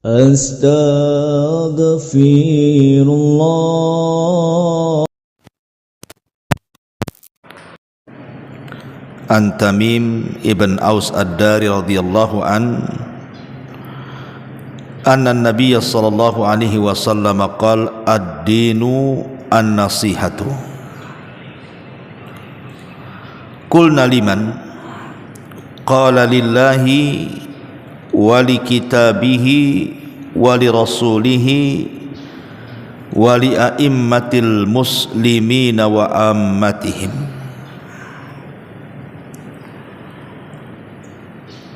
Astaghfirullah. An Tamim ibn Aus ad-Dari radhiyallahu anna Nabiy sallallahu alaihi wasallam qala ad-dinu an-nasihatu. Qulna liman? Qala lillahi wa li kitabihi wa li rasulihi wa li a'immatil muslimina wa ammatihim.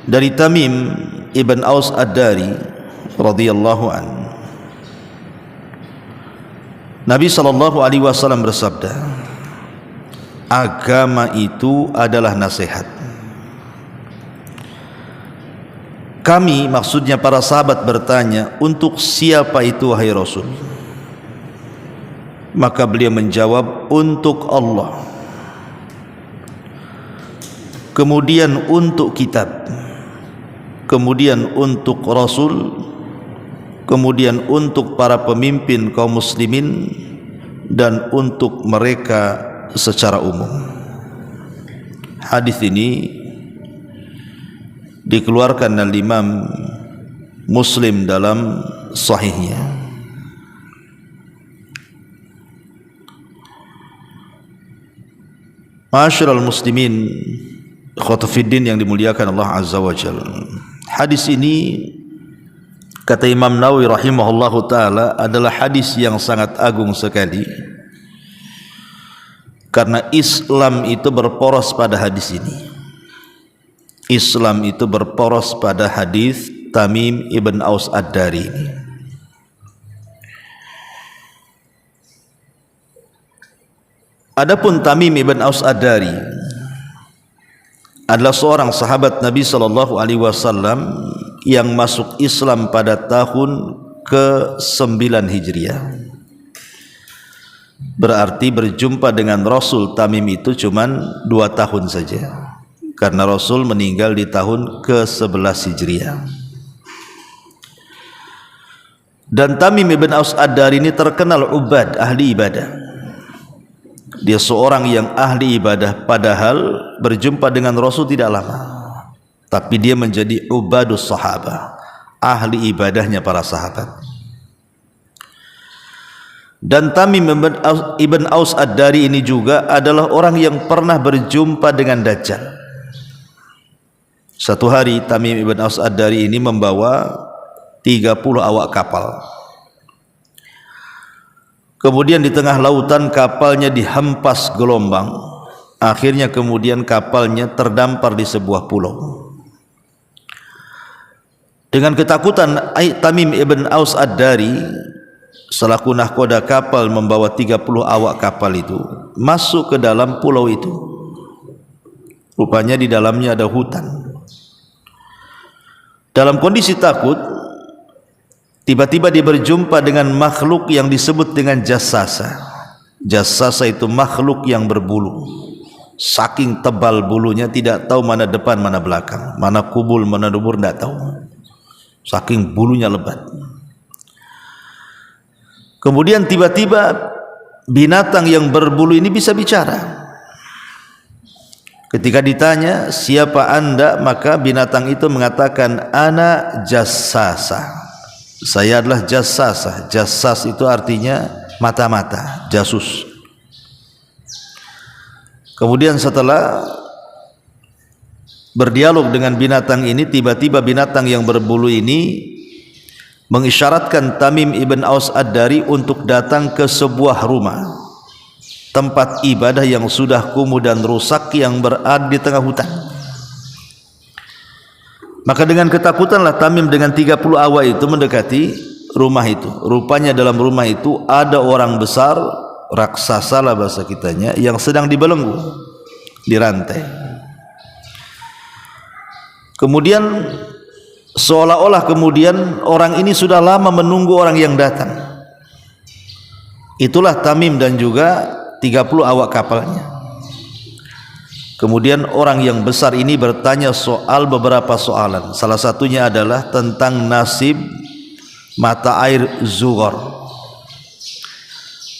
Dari Tamim ibn Aus ad-Dari radhiyallahu an, Nabi sallallahu alaihi wasallam bersabda, agama itu adalah nasihat. Kami, maksudnya para sahabat, bertanya, untuk siapa itu wahai Rasul? Maka beliau menjawab, untuk Allah, kemudian untuk kitab, kemudian untuk Rasul, kemudian untuk para pemimpin kaum muslimin, dan untuk mereka secara umum. Hadis ini dikeluarkan oleh Imam Muslim dalam sahihnya. Ma'asyiral muslimin, khotofiddin yang dimuliakan Allah Azza wa Jalla. Hadis ini, kata Imam Nawawi rahimahullahu ta'ala, adalah hadis yang sangat agung sekali, karena Islam itu berporos pada hadis ini. Islam itu berporos pada hadis Tamim ibn Aus ad-Dari ini. Adapun Tamim ibn Aus ad-Dari adalah seorang sahabat Nabi sallallahu alaihi wasallam yang masuk Islam pada tahun ke-9 Hijriah. Berarti berjumpa dengan Rasul Tamim itu cuman 2 tahun saja, karena Rasul meninggal di tahun ke-11 Hijriah. Dan Tamim ibn Aus ad-Dari ini terkenal ubad, ahli ibadah. Dia seorang yang ahli ibadah, padahal berjumpa dengan Rasul tidak lama, tapi dia menjadi ubadus sahabah, ahli ibadahnya para sahabat. Dan Tamim ibn Aus ad-Dari ini juga adalah orang yang pernah berjumpa dengan Dajjal. Satu hari Tamim ibn Aus ad-Dari ini membawa 30 awak kapal. Kemudian di tengah lautan kapalnya dihempas gelombang. Akhirnya kemudian kapalnya terdampar di sebuah pulau. Dengan ketakutan, Tamim ibn Aus ad-Dari selaku nahkoda kapal membawa 30 awak kapal itu masuk ke dalam pulau itu. Rupanya di dalamnya ada hutan. Dalam kondisi takut, tiba-tiba dia berjumpa dengan makhluk yang disebut dengan jassasa. Jassasa itu makhluk yang berbulu. Saking tebal bulunya, tidak tahu mana depan mana belakang, mana kubul mana dubur, tidak tahu. Saking bulunya lebat. Kemudian tiba-tiba binatang yang berbulu ini bisa bicara. Ketika ditanya, siapa anda? Maka binatang itu mengatakan, ana jassasa. Saya adalah jassasah. Jassas itu artinya mata-mata, jasus. Kemudian setelah berdialog dengan binatang ini, tiba-tiba binatang yang berbulu ini mengisyaratkan Tamim ibn Aus ad-Dari untuk datang ke sebuah rumah, tempat ibadah yang sudah kumuh dan rusak, yang berada di tengah hutan. Maka dengan ketakutanlah Tamim dengan 30 awak itu mendekati rumah itu. Rupanya dalam rumah itu ada orang besar, raksasa lah bahasa kitanya, yang sedang dibelenggu, dirantai. Kemudian seolah-olah kemudian orang ini sudah lama menunggu orang yang datang. Itulah Tamim dan juga 30 awak kapalnya. Kemudian orang yang besar ini bertanya soal beberapa soalan. Salah satunya adalah tentang nasib mata air Zughar.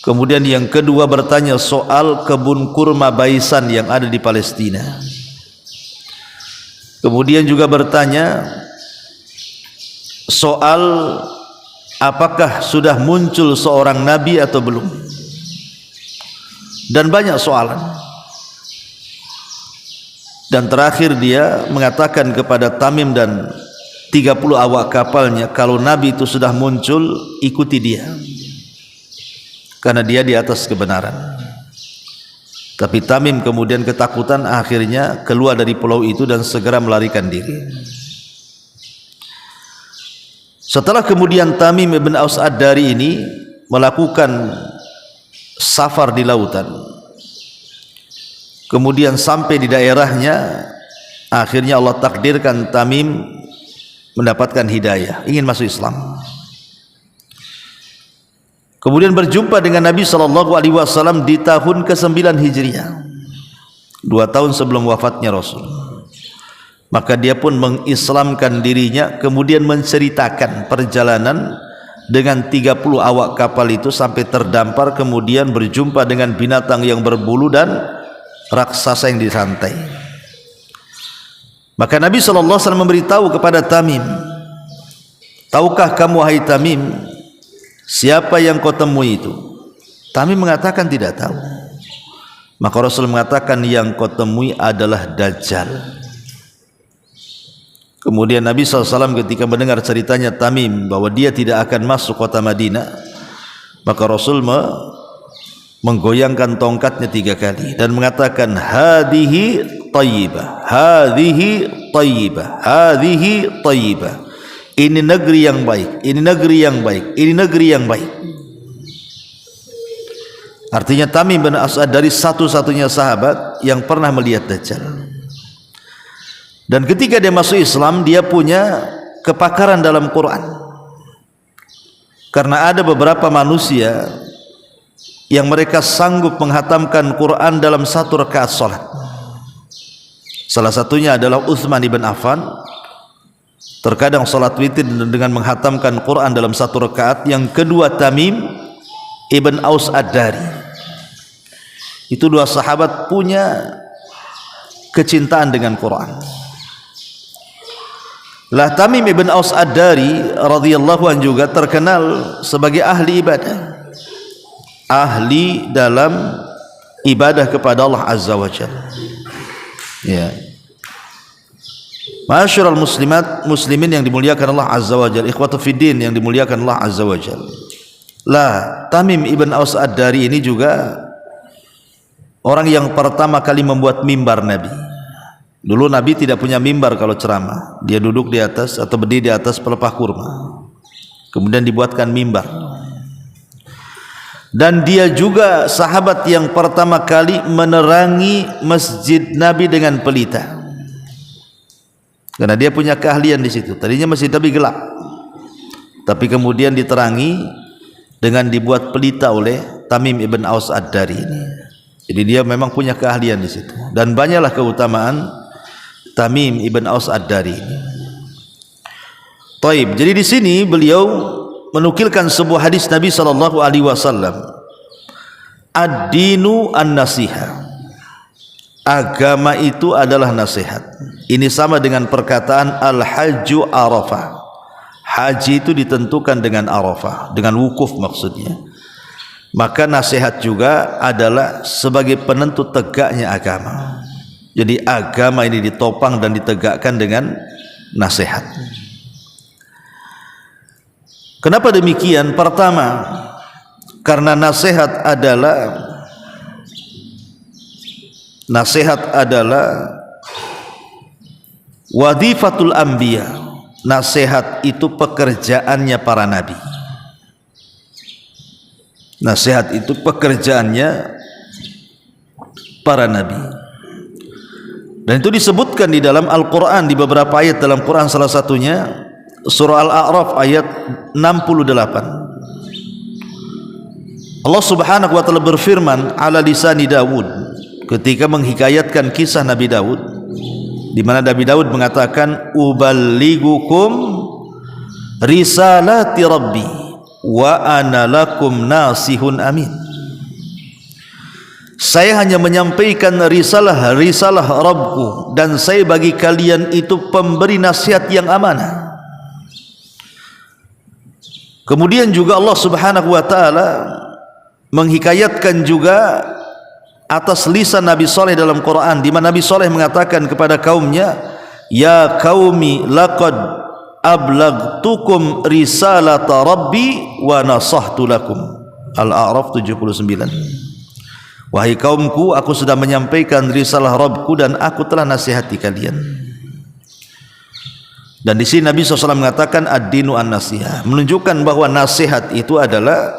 Kemudian yang kedua bertanya soal kebun kurma Baisan yang ada di Palestina. Kemudian juga bertanya soal apakah sudah muncul seorang nabi atau belum, dan banyak soalan. Dan terakhir dia mengatakan kepada Tamim dan 30 awak kapalnya, kalau nabi itu sudah muncul, ikuti dia, karena dia di atas kebenaran. Tapi Tamim kemudian ketakutan, akhirnya keluar dari pulau itu dan segera melarikan diri. Setelah kemudian Tamim ibn Aus Ad-Dari ini melakukan safar di lautan, kemudian sampai di daerahnya, akhirnya Allah takdirkan Tamim mendapatkan hidayah, ingin masuk Islam. Kemudian berjumpa dengan Nabi SAW di tahun ke-9 Hijriah, 2 tahun sebelum wafatnya Rasul. Maka dia pun mengislamkan dirinya, kemudian menceritakan perjalanan dengan 30 awak kapal itu sampai terdampar, kemudian berjumpa dengan binatang yang berbulu dan raksasa yang dirantai. Maka Nabi SAW memberitahu kepada Tamim, tahukah kamu wahai Tamim, siapa yang kau temui itu? Tamim mengatakan tidak tahu. Maka Rasul mengatakan, yang kau temui adalah Dajjal. Kemudian Nabi SAW ketika mendengar ceritanya Tamim bahwa dia tidak akan masuk kota Madinah, maka Rasul menggoyangkan tongkatnya 3 kali dan mengatakan, hadihi tayyibah, hadihi tayyibah, hadihi tayyibah. Ini negeri yang baik, ini negeri yang baik, ini negeri yang baik. Artinya Tamim bin As'ad dari satu-satunya sahabat yang pernah melihat Dajjal. Dan ketika dia masuk Islam, dia punya kepakaran dalam Quran. Karena ada beberapa manusia yang mereka sanggup menghatamkan Quran dalam 1 rakaat salat. Salah satunya adalah Utsman ibn Affan. Terkadang salat witir dengan menghatamkan Quran dalam 1 rakaat. Yang kedua Tamim ibn Aus Ad-Dari. Itu 2 sahabat punya kecintaan dengan Quran. Lah Tamim ibn Aus Ad-Dari radhiyallahu anhu juga terkenal sebagai ahli ibadah, ahli dalam ibadah kepada Allah Azza wa Jalla. Ya. Ma'asyiral muslimat, muslimin yang dimuliakan Allah Azza wa Jalla, ikhwatu fiddin yang dimuliakan Allah Azza wa Jalla. Lah Tamim ibn Aus Ad-Dari ini juga orang yang pertama kali membuat mimbar Nabi. Dulu Nabi tidak punya mimbar kalau ceramah, dia duduk di atas atau berdiri di atas pelepah kurma, kemudian dibuatkan mimbar. Dan dia juga sahabat yang pertama kali menerangi masjid Nabi dengan pelita, karena dia punya keahlian di situ. Tadinya masjid Nabi gelap, tapi kemudian diterangi dengan dibuat pelita oleh Tamim ibn Aus Ad-Dari ini. Jadi dia memang punya keahlian di situ, dan banyaklah keutamaan Tamim ibn Aus Ad-Dari. Taib. Jadi di sini beliau menukilkan sebuah hadis Nabi sallallahu alaihi wasallam. Ad-dinu an-nasihah. Agama itu adalah nasihat. Ini sama dengan perkataan al-hajju arafah. Haji itu ditentukan dengan arafah, dengan wukuf maksudnya. Maka nasihat juga adalah sebagai penentu tegaknya agama. Jadi agama ini ditopang dan ditegakkan dengan nasihat. Kenapa demikian? Pertama, karena nasihat adalah wadhifatul anbiya. Nasihat itu pekerjaannya para nabi. Nasihat itu pekerjaannya para nabi. Dan itu disebutkan di dalam Al-Quran, di beberapa ayat dalam Quran, salah satunya surah Al-A'raf ayat 68. Allah subhanahu wa ta'ala berfirman ala lisani Dawud ketika menghikayatkan kisah Nabi Dawud, di mana Nabi Dawud mengatakan uballigukum risalati rabbi wa ana lakum nasihun amin. Saya hanya menyampaikan risalah Rabbku, dan saya bagi kalian itu pemberi nasihat yang amanah. Kemudian juga Allah Subhanahu wa taala menghikayatkan juga atas lisan Nabi Saleh dalam Quran, di mana Nabi Saleh mengatakan kepada kaumnya, ya qaumi laqad ablagtukum risalata rabbi wa nasahtu lakum. Al-A'raf 79. Wahai kaumku, aku sudah menyampaikan risalah Rabbku dan aku telah nasihati kalian. Dan di sini Nabi SAW mengatakan ad-dinu an-nasihah, menunjukkan bahwa nasihat itu adalah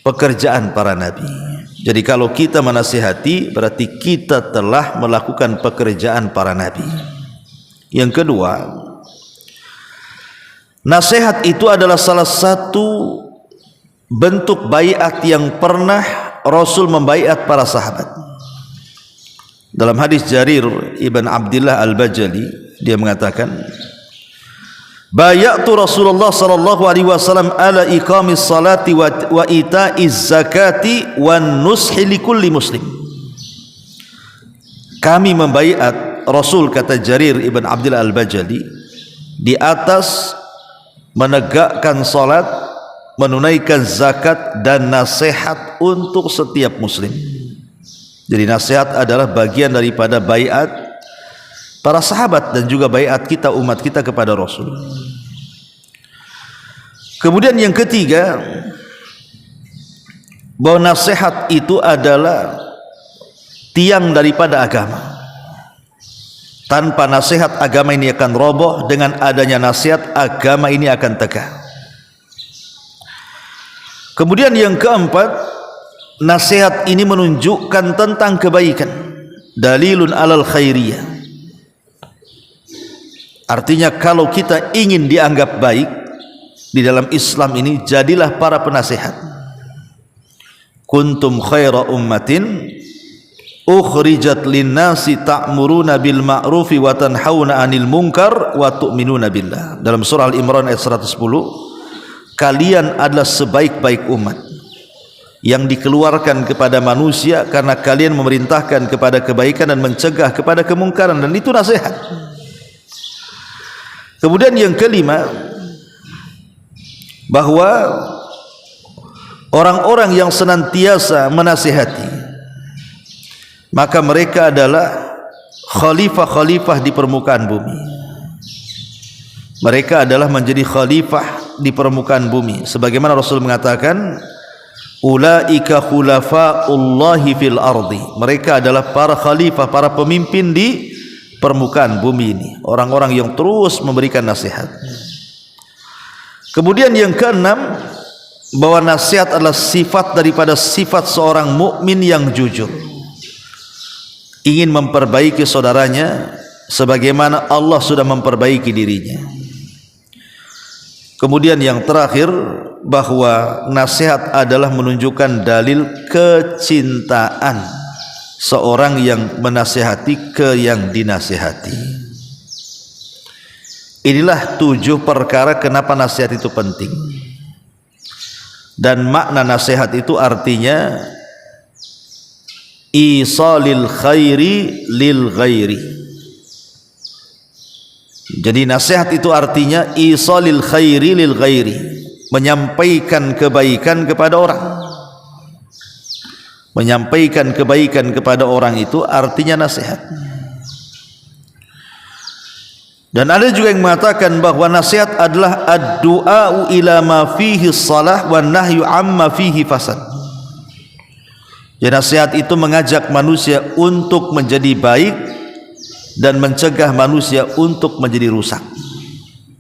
pekerjaan para nabi. Jadi kalau kita menasihati, berarti kita telah melakukan pekerjaan para nabi. Yang kedua, nasihat itu adalah salah satu bentuk baiat yang pernah Rasul membaiat para sahabat. Dalam hadis Jarir ibn Abdullah al-Bajali, dia mengatakan, bayatu Rasulullah sallallahu alaihi wasallam ala iqamis salati wa ita'iz zakati wan nushi likulli muslim. Kami membaiat Rasul, kata Jarir ibn Abdullah al-Bajali, di atas menegakkan salat, menunaikan zakat, dan nasihat untuk setiap muslim. Jadi nasihat adalah bagian daripada baiat para sahabat dan juga baiat kita, umat kita, kepada Rasul. Kemudian yang ketiga, bahwa nasihat itu adalah tiang daripada agama. Tanpa nasihat, agama ini akan roboh. Dengan adanya nasihat, agama ini akan tegak. Kemudian yang keempat, nasihat ini menunjukkan tentang kebaikan. Dalilun alal khairiyah. Artinya kalau kita ingin dianggap baik di dalam Islam ini, jadilah para penasihat. Kuntum khaira ummatin ukhrijat linnasi ta'muruna bil ma'rufi wa tanhauna 'anil munkar wa tu'minuna billah. Dalam surah Al-Imran ayat 110, kalian adalah sebaik-baik umat yang dikeluarkan kepada manusia karena kalian memerintahkan kepada kebaikan dan mencegah kepada kemungkaran, dan itu nasihat. Kemudian yang kelima, bahwa orang-orang yang senantiasa menasihati, maka mereka adalah khalifah-khalifah di permukaan bumi. Mereka adalah menjadi khalifah di permukaan bumi, sebagaimana Rasul mengatakan, ulaika khulafaullahi fil ardi. Mereka adalah para khalifah, para pemimpin di permukaan bumi ini, orang-orang yang terus memberikan nasihat. Kemudian yang keenam, bahwa nasihat adalah sifat daripada sifat seorang mukmin yang jujur, ingin memperbaiki saudaranya sebagaimana Allah sudah memperbaiki dirinya. Kemudian yang terakhir, bahwa nasihat adalah menunjukkan dalil kecintaan seorang yang menasihati ke yang dinasihati. Inilah 7 perkara kenapa nasihat itu penting. Dan makna nasihat itu artinya isalil khairi lil ghairi. Jadi nasihat itu artinya isalil khairi lil ghairi, menyampaikan kebaikan kepada orang. Menyampaikan kebaikan kepada orang itu artinya nasihat. Dan ada juga yang mengatakan bahwa nasihat adalah ad-du'a'u ila ma fihi salah wa nahyu amma fihi fasad. Jadi nasihat itu mengajak manusia untuk menjadi baik dan mencegah manusia untuk menjadi rusak.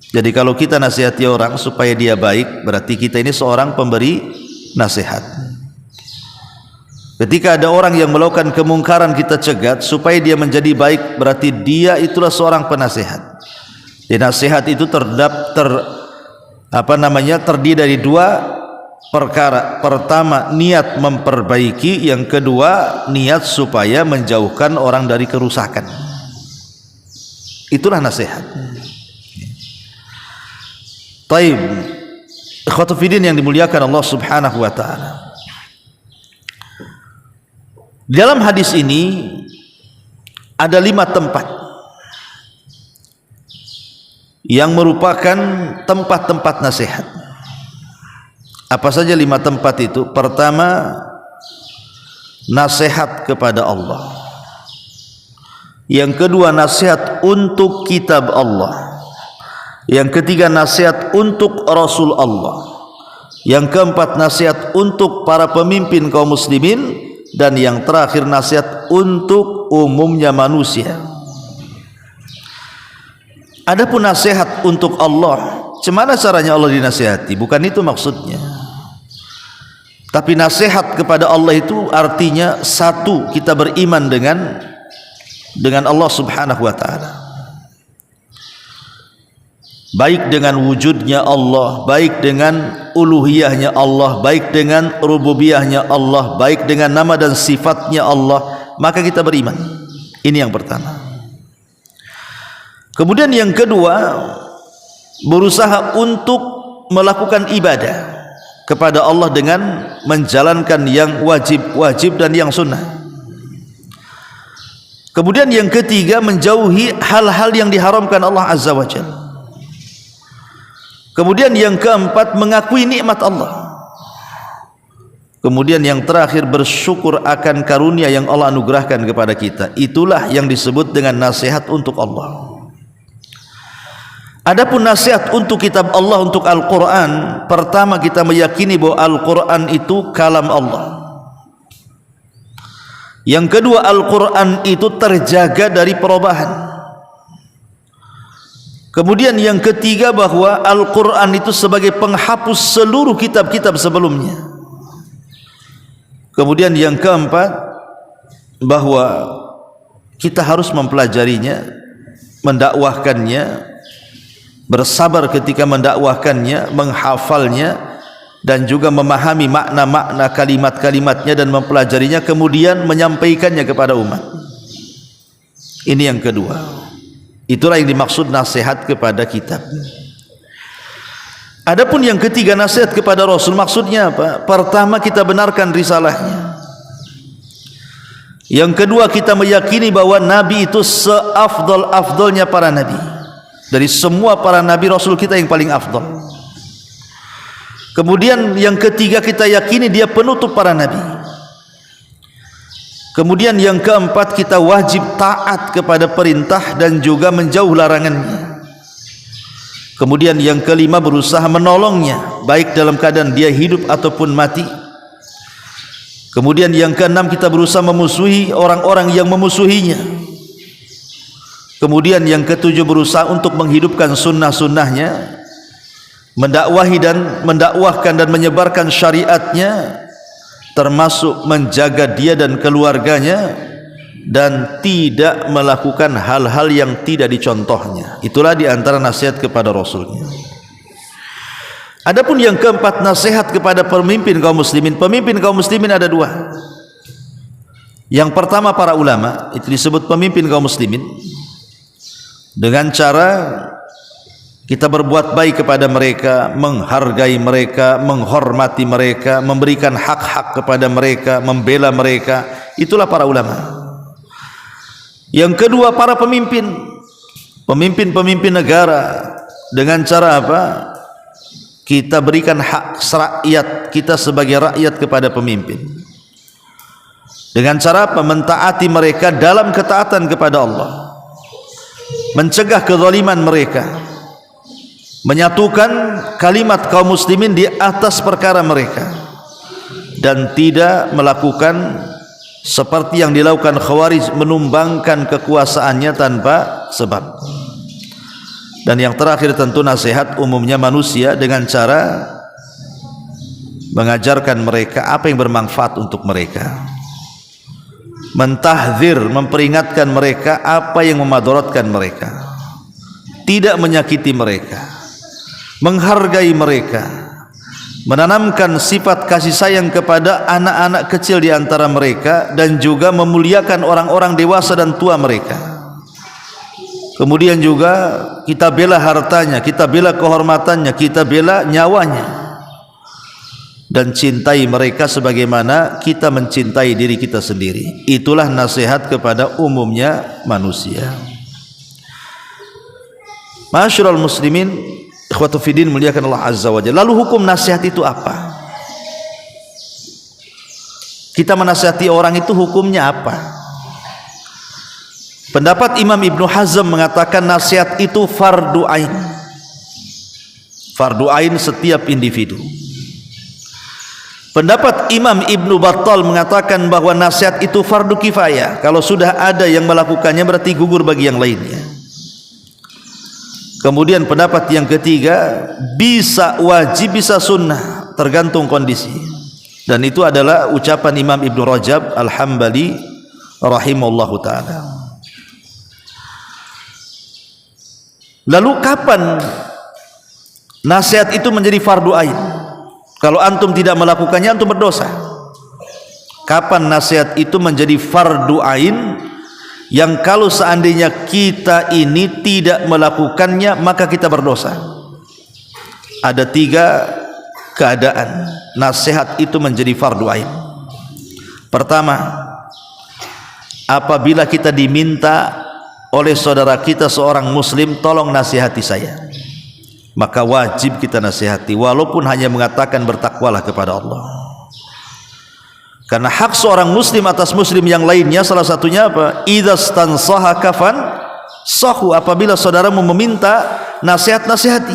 Jadi kalau kita nasihati orang supaya dia baik, berarti kita ini seorang pemberi nasihat. Ketika ada orang yang melakukan kemungkaran, kita cegat supaya dia menjadi baik, berarti dia itulah seorang penasihat. Di nasihat itu terdiri dari 2 perkara. Pertama, niat memperbaiki. Yang kedua, niat supaya menjauhkan orang dari kerusakan. Itulah nasihat. Taib, ikhwatu fiddin yang dimuliakan Allah Subhanahu wa taala. Dalam hadis ini ada 5 tempat yang merupakan tempat-tempat nasihat. Apa saja 5 tempat itu? Pertama, nasihat kepada Allah. Yang kedua, nasihat untuk kitab Allah. Yang ketiga, nasihat untuk Rasul Allah. Yang keempat, nasihat untuk para pemimpin kaum muslimin. Dan yang terakhir, nasihat untuk umumnya manusia. Adapun nasihat untuk Allah, bagaimana caranya Allah dinasihati? Bukan itu maksudnya. Tapi nasihat kepada Allah itu artinya satu, kita beriman dengan Allah Subhanahu wa taala. Baik dengan wujudnya Allah, baik dengan uluhiyahnya Allah, baik dengan rububiyahnya Allah, baik dengan nama dan sifatnya Allah, maka kita beriman. Ini yang pertama. Kemudian yang kedua, berusaha untuk melakukan ibadah kepada Allah dengan menjalankan yang wajib dan yang sunnah. Kemudian yang ketiga, menjauhi hal-hal yang diharamkan Allah Azza wa Jalla. Kemudian yang keempat, mengakui nikmat Allah. Kemudian yang terakhir, bersyukur akan karunia yang Allah anugerahkan kepada kita. Itulah yang disebut dengan nasihat untuk Allah. Adapun nasihat untuk kitab Allah, untuk Al-Quran, pertama kita meyakini bahwa Al-Quran itu kalam Allah. Yang kedua, Al-Quran itu terjaga dari perubahan. Kemudian yang ketiga, bahwa Al-Quran itu sebagai penghapus seluruh kitab-kitab sebelumnya. Kemudian yang keempat, bahwa kita harus mempelajarinya, mendakwahkannya, bersabar ketika mendakwahkannya, menghafalnya, dan juga memahami makna-makna kalimat-kalimatnya dan mempelajarinya, kemudian menyampaikannya kepada umat. Ini yang kedua. Itulah yang dimaksud nasihat kepada kitab. Adapun yang ketiga, nasihat kepada Rasul, maksudnya apa? Pertama, kita benarkan risalahnya. Yang kedua, kita meyakini bahwa Nabi itu seafdal-afdalnya para Nabi. Dari semua para Nabi, Rasul kita yang paling afdal. Kemudian yang ketiga, kita yakini dia penutup para Nabi. Kemudian yang keempat, kita wajib taat kepada perintah dan juga menjauh larangannya. Kemudian yang kelima, berusaha menolongnya, baik dalam keadaan dia hidup ataupun mati. Kemudian yang keenam, kita berusaha memusuhi orang-orang yang memusuhinya. Kemudian yang ketujuh, berusaha untuk menghidupkan sunnah-sunnahnya, mendakwahkan dan menyebarkan syariatnya, termasuk menjaga dia dan keluarganya, dan tidak melakukan hal-hal yang tidak dicontohnya. Itulah diantara nasihat kepada Rasulnya. Adapun yang keempat, nasihat kepada pemimpin kaum muslimin. Pemimpin kaum muslimin ada 2. Yang pertama, para ulama, itu disebut pemimpin kaum muslimin, dengan cara kita berbuat baik kepada mereka, menghargai mereka, menghormati mereka, memberikan hak-hak kepada mereka, membela mereka. Itulah para ulama. Yang kedua, para pemimpin, pemimpin negara, dengan cara apa? Kita berikan hak rakyat kita sebagai rakyat kepada pemimpin. Dengan cara apa? Mentaati mereka dalam ketaatan kepada Allah, mencegah kezaliman mereka, menyatukan kalimat kaum muslimin di atas perkara mereka, dan tidak melakukan seperti yang dilakukan Khawarij, menumbangkan kekuasaannya tanpa sebab. Dan yang terakhir, tentu nasihat umumnya manusia, dengan cara mengajarkan mereka apa yang bermanfaat untuk mereka, mentahdzir, memperingatkan mereka apa yang memadaratkan mereka, tidak menyakiti mereka, menghargai mereka, menanamkan sifat kasih sayang kepada anak-anak kecil di antara mereka, dan juga memuliakan orang-orang dewasa dan tua mereka. Kemudian juga kita bela hartanya, kita bela kehormatannya, kita bela nyawanya. Dan cintai mereka sebagaimana kita mencintai diri kita sendiri. Itulah nasihat kepada umumnya manusia. Ma'asyiral muslimin, ikhwatu fiddin, muliakan Allah azza wa jalla. Lalu hukum nasihat itu apa? Kita menasihati orang itu hukumnya apa? Pendapat Imam Ibnu Hazm mengatakan nasihat itu fardu ain. Fardu ain setiap individu. Pendapat Imam Ibnu Battal mengatakan bahwa nasihat itu fardu kifayah. Kalau sudah ada yang melakukannya berarti gugur bagi yang lainnya. Kemudian pendapat yang ketiga, bisa wajib bisa sunnah, tergantung kondisi. Dan itu adalah ucapan Imam Ibnu Rajab Al-Hambali rahimahullahu ta'ala. Lalu kapan nasihat itu menjadi fardu ain? Kalau antum tidak melakukannya, antum berdosa. Kapan nasihat itu menjadi fardu ain? Yang kalau seandainya kita ini tidak melakukannya, maka kita berdosa. Ada 3 keadaan nasihat itu menjadi fardu ain. Pertama, apabila kita diminta oleh saudara kita seorang muslim, tolong nasihati saya, maka wajib kita nasihati, walaupun hanya mengatakan bertakwalah kepada Allah. Karena hak seorang muslim atas muslim yang lainnya salah satunya apa? Idza stansaha kafan sahu, apabila saudaramu meminta nasihat, nasihati.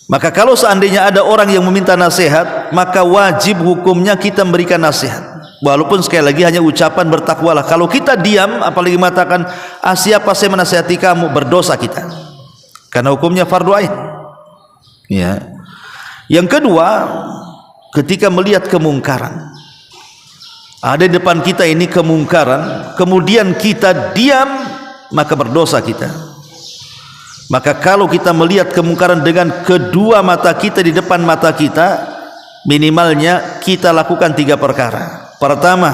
Maka kalau seandainya ada orang yang meminta nasihat, maka wajib hukumnya kita memberikan nasihat, walaupun sekali lagi hanya ucapan bertakwalah. Kalau kita diam, apalagi mengatakan siapa saya menasihati kamu, berdosa kita, karena hukumnya fardu ain. Ya. Yang kedua, ketika melihat kemungkaran, ada di depan kita ini kemungkaran, kemudian kita diam, maka berdosa kita. Maka kalau kita melihat kemungkaran dengan kedua mata kita, di depan mata kita, minimalnya kita lakukan 3 perkara. Pertama,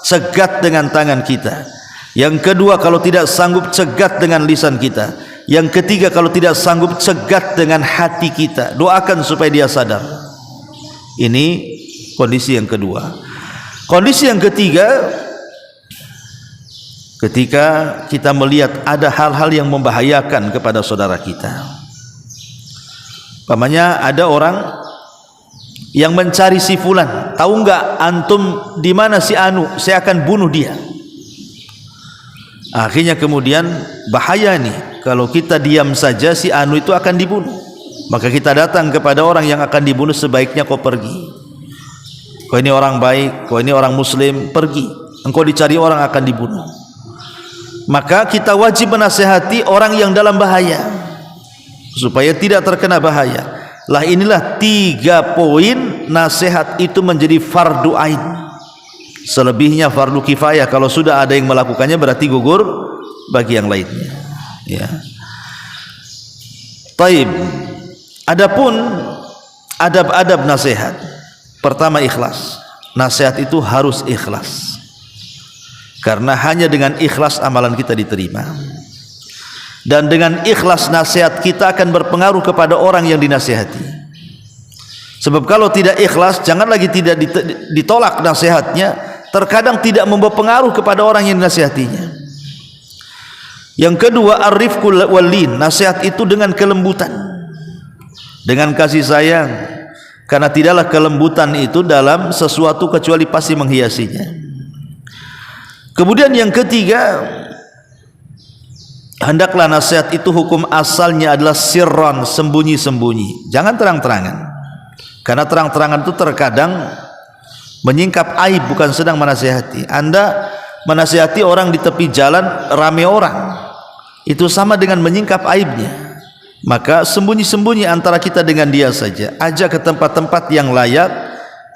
cegat dengan tangan kita. Yang kedua, kalau tidak sanggup, cegat dengan lisan kita. Yang ketiga, kalau tidak sanggup, cegat dengan hati kita. Doakan supaya dia sadar. Ini kondisi yang kedua. Kondisi yang ketiga, ketika kita melihat ada hal-hal yang membahayakan kepada saudara kita. Umpamanya ada orang yang mencari si fulan, tahu enggak antum di mana si anu, saya akan bunuh dia. Akhirnya kemudian bahaya nih, kalau kita diam saja si anu itu akan dibunuh. Maka kita datang kepada orang yang akan dibunuh, sebaiknya kau pergi. Kau ini orang baik, kau ini orang muslim, pergi. Engkau dicari orang akan dibunuh. Maka kita wajib menasihati orang yang dalam bahaya supaya tidak terkena bahaya. Lah inilah 3 poin nasihat itu menjadi fardu ain. Selebihnya fardu kifayah. Kalau sudah ada yang melakukannya berarti gugur bagi yang lainnya. Ya. Taib. Adapun adab-adab nasihat. Pertama, ikhlas. Nasihat itu harus ikhlas. Karena hanya dengan ikhlas amalan kita diterima. Dan dengan ikhlas nasihat kita akan berpengaruh kepada orang yang dinasihati. Sebab kalau tidak ikhlas, jangan lagi tidak ditolak nasihatnya, terkadang tidak membawa pengaruh kepada orang yang dinasihatinya. Yang kedua, ar-rifqul walin, nasihat itu dengan kelembutan, dengan kasih sayang. Karena tidaklah kelembutan itu dalam sesuatu kecuali pasti menghiasinya. Kemudian yang ketiga, hendaklah nasihat itu hukum asalnya adalah sirran, sembunyi-sembunyi, jangan terang-terangan. Karena terang-terangan itu terkadang menyingkap aib, bukan sedang menasihati. Anda menasihati orang di tepi jalan, rame orang, itu sama dengan menyingkap aibnya. Maka sembunyi-sembunyi antara kita dengan dia saja, ajak ke tempat-tempat yang layak,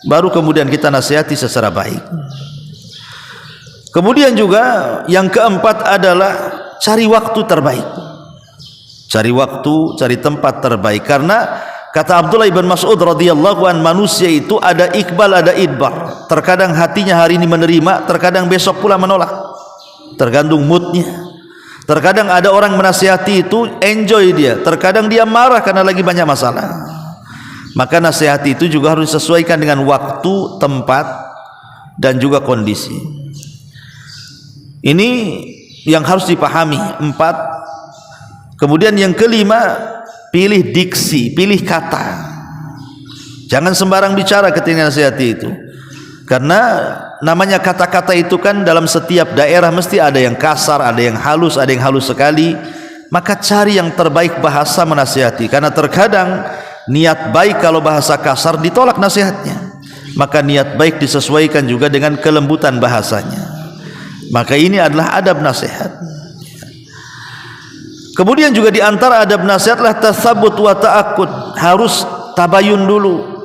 baru kemudian kita nasihati secara baik. Kemudian juga yang keempat adalah cari waktu terbaik. Cari waktu, cari tempat terbaik. Karena kata Abdullah ibn Mas'ud radhiyallahu an, manusia itu ada iqbal, ada idbar. Terkadang hatinya hari ini menerima, terkadang besok pula menolak. Tergantung moodnya. Terkadang ada orang menasihati itu enjoy dia, terkadang dia marah karena lagi banyak masalah. Maka nasihati itu juga harus disesuaikan dengan waktu, tempat, dan juga kondisi. Ini yang harus dipahami. 4. Kemudian yang kelima, pilih diksi, pilih kata. Jangan sembarang bicara ketika nasihati itu, karena namanya kata-kata itu kan dalam setiap daerah mesti ada yang kasar, ada yang halus sekali. Maka cari yang terbaik bahasa menasihati, karena terkadang niat baik kalau bahasa kasar ditolak nasihatnya. Maka niat baik disesuaikan juga dengan kelembutan bahasanya. Maka ini adalah adab nasihat. Kemudian juga di antara adab nasihatlah tasabbut wa ta'akkud, harus tabayun dulu.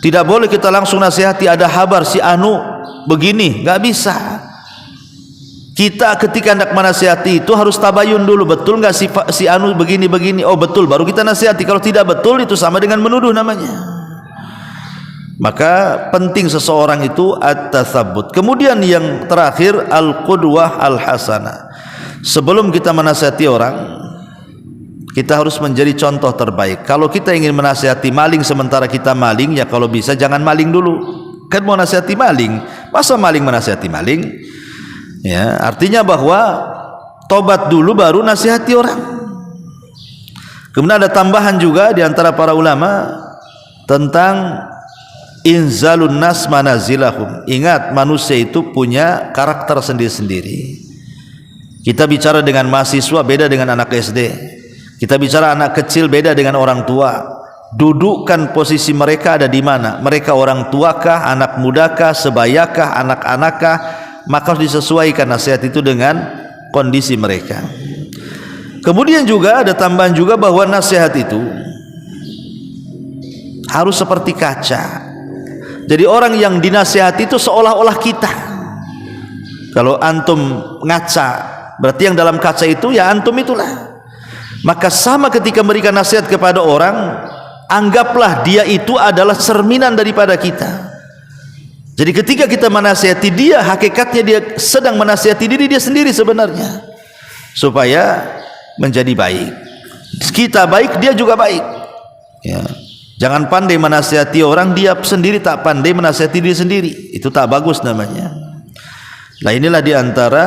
Tidak boleh kita langsung nasihati, ada kabar si anu begini, nggak bisa. Kita ketika hendak menasihati itu harus tabayun dulu, betul nggak si anu begini. Oh betul, baru kita nasihati. Kalau tidak betul itu sama dengan menuduh namanya. Maka penting seseorang itu at-tasabbut. Kemudian yang terakhir al-qudwah al-hasanah. Sebelum kita menasihati orang, kita harus menjadi contoh terbaik. Kalau kita ingin menasihati maling sementara kita maling, ya kalau bisa jangan maling dulu. Kan mau nasihati maling, masa maling menasihati maling? Ya, artinya bahwa tobat dulu baru nasihati orang. Kemudian ada tambahan juga di antara para ulama tentang inzalun nas manazilahum. Ingat, manusia itu punya karakter sendiri-sendiri. Kita bicara dengan mahasiswa beda dengan anak SD. Kita bicara anak kecil beda dengan orang tua. Dudukkan posisi mereka ada di mana? Mereka orang tuakah, anak mudakah, sebayakah, anak-anakkah? Maka harus disesuaikan nasihat itu dengan kondisi mereka. Kemudian juga ada tambahan juga bahwa nasihat itu harus seperti kaca. Jadi orang yang dinasihati itu seolah-olah kita. Kalau antum ngaca, berarti yang dalam kaca itu ya antum itulah. Maka sama ketika memberikan nasihat kepada orang, anggaplah dia itu adalah cerminan daripada kita. Jadi ketika kita menasihati dia, hakikatnya dia sedang menasihati diri dia sendiri sebenarnya, supaya menjadi baik. Kita baik, dia juga baik. Ya. Jangan pandai menasihati orang, dia sendiri tak pandai menasihati diri sendiri. Itu tak bagus namanya. Nah inilah diantara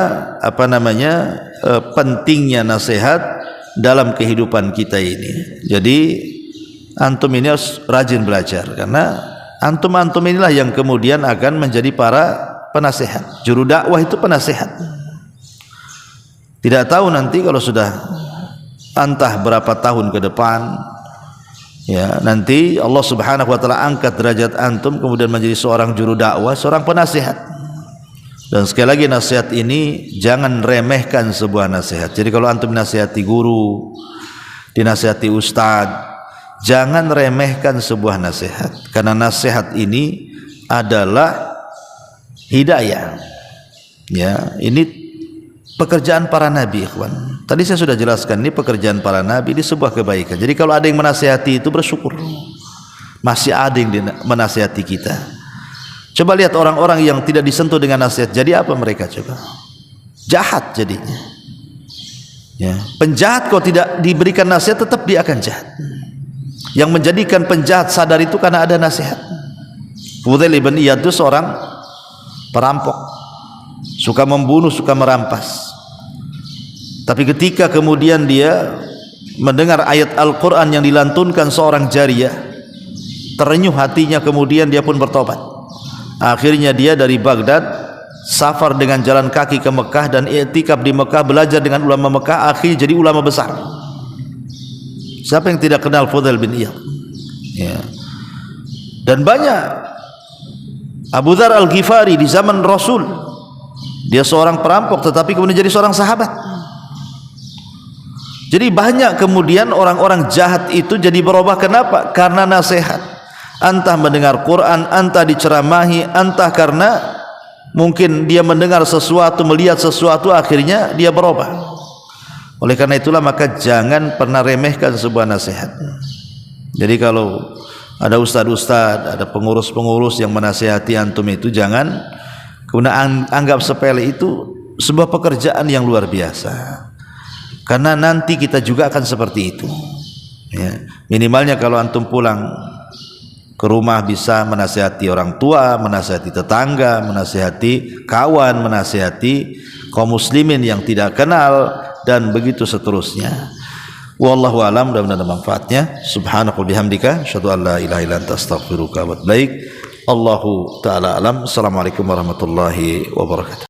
pentingnya nasihat dalam kehidupan kita ini. Jadi antum ini harus rajin belajar, karena antum inilah yang kemudian akan menjadi para penasihat. Juru dakwah itu penasihat. Tidak tahu nanti kalau sudah entah berapa tahun ke depan, ya nanti Allah Subhanahu wa taala angkat derajat antum kemudian menjadi seorang juru dakwah, seorang penasihat. Dan sekali lagi nasihat ini jangan remehkan sebuah nasihat. Jadi kalau antum nasihati guru, dinasihati ustadz, jangan remehkan sebuah nasihat, karena nasihat ini adalah hidayah. Ya, ini pekerjaan para nabi, ikhwan. Tadi saya sudah jelaskan, ini pekerjaan para nabi, ini sebuah kebaikan. Jadi kalau ada yang menasihati itu bersyukur, masih ada yang menasihati kita. Coba lihat orang-orang yang tidak disentuh dengan nasihat, jadi apa mereka coba? Jahat jadinya. Ya, penjahat kalau tidak diberikan nasihat tetap dia akan jahat. Yang menjadikan penjahat sadar itu karena ada nasihat. Fudail ibn Iyad itu seorang perampok, suka membunuh, suka merampas. Tapi ketika kemudian dia mendengar ayat Al-Quran yang dilantunkan seorang jariyah, terenyuh hatinya, kemudian dia pun bertobat. Akhirnya dia dari Baghdad safar dengan jalan kaki ke Mekah dan i'tikaf di Mekah, belajar dengan ulama Mekah, akhirnya jadi ulama besar. Siapa yang tidak kenal Fudail bin Iyad? Ya. Dan banyak. Abu Dzar Al-Ghifari di zaman Rasul, dia seorang perampok tetapi kemudian jadi seorang sahabat. Jadi banyak kemudian orang-orang jahat itu jadi berubah. Kenapa? Karena nasihat. Entah mendengar Quran, entah diceramahi, entah karena mungkin dia mendengar sesuatu, melihat sesuatu, akhirnya dia berubah. Oleh karena itulah maka jangan pernah remehkan sebuah nasihat. Jadi kalau ada ustadz-ustadz, ada pengurus-pengurus yang menasihati antum itu, jangan kemudian anggap sepele itu. sebuah pekerjaan yang luar biasa, karena nanti kita juga akan seperti itu ya. Minimalnya kalau antum pulang ke rumah bisa menasihati orang tua, menasihati tetangga, menasihati kawan, menasihati kaum muslimin yang tidak kenal, dan begitu seterusnya. Wallahu a'lam, mudah-mudahan ada manfaatnya. Subhanakal bihamdika asyhadu an la ilaha illa anta astaghfiruka wa atubu ilaik. Allahu taala alam. Assalamualaikum warahmatullahi wabarakatuh.